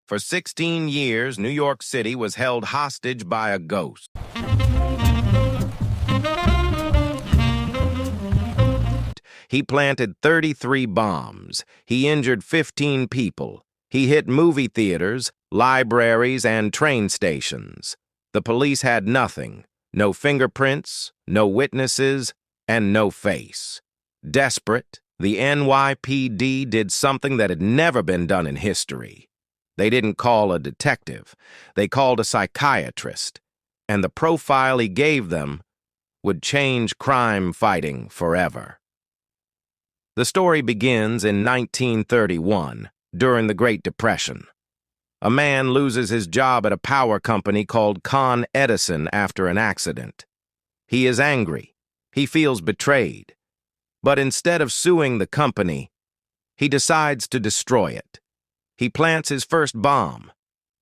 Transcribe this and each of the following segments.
For 16 years, New York City was held hostage by a ghost. He planted 33 bombs. He injured 15 people. He hit movie theaters, libraries, and train stations. The police had nothing. No fingerprints, no witnesses, and no face. Desperate, the NYPD did something that had never been done in history. They didn't call a detective. They called a psychiatrist. And the profile he gave them would change crime fighting forever. The story begins in 1931, during the Great Depression. A man loses his job at a power company called Con Edison after an accident. He is angry. He feels betrayed. But instead of suing the company, he decides to destroy it. He plants his first bomb.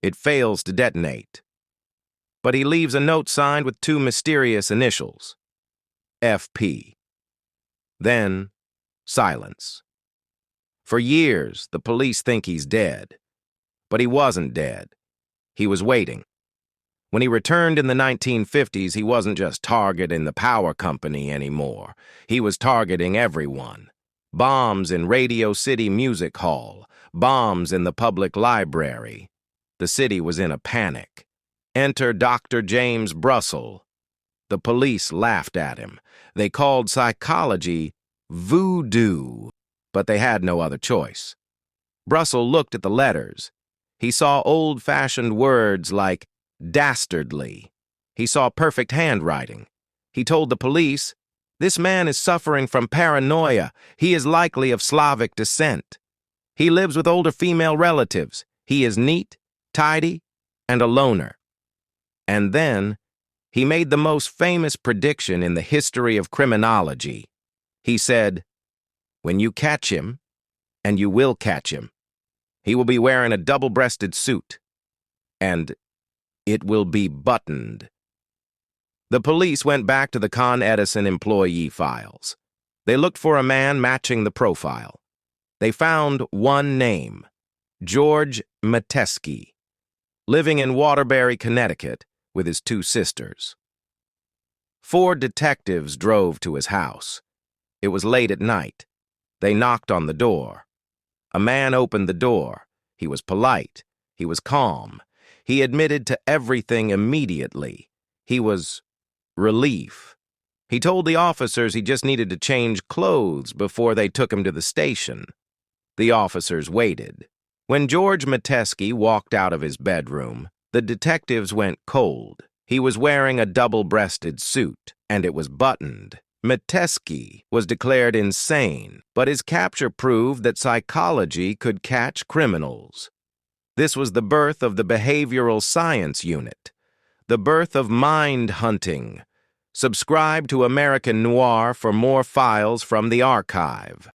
It fails to detonate. But he leaves a note signed with two mysterious initials, FP. Then, silence. For years, the police think he's dead. But he wasn't dead. He was waiting. When he returned in the 1950s, he wasn't just targeting the power company anymore. He was targeting everyone. Bombs in Radio City Music Hall. Bombs in the public library. The city was in a panic. Enter Dr. James Brussel. The police laughed at him. They called psychology voodoo, but they had no other choice. Brussel looked at the letters. He saw old-fashioned words like dastardly. He saw perfect handwriting. He told the police, "This man is suffering from paranoia. He is likely of Slavic descent. He lives with older female relatives. He is neat, tidy, and a loner." And then, he made the most famous prediction in the history of criminology. He said, "When you catch him, and you will catch him, he will be wearing a double-breasted suit, and it will be buttoned." The police went back to the Con Edison employee files. They looked for a man matching the profile. They found one name, George Metesky, living in Waterbury, Connecticut, with his two sisters. 4 detectives drove to his house. It was late at night. They knocked on the door. A man opened the door. He was polite. He was calm. He admitted to everything immediately. He was relief. He told the officers he just needed to change clothes before they took him to the station. The officers waited. When George Metesky walked out of his bedroom, the detectives went cold. He was wearing a double-breasted suit, and it was buttoned. Metesky was declared insane, but his capture proved that psychology could catch criminals. This was the birth of the Behavioral Science Unit, the birth of mind hunting. Subscribe to American Noir for more files from the archive.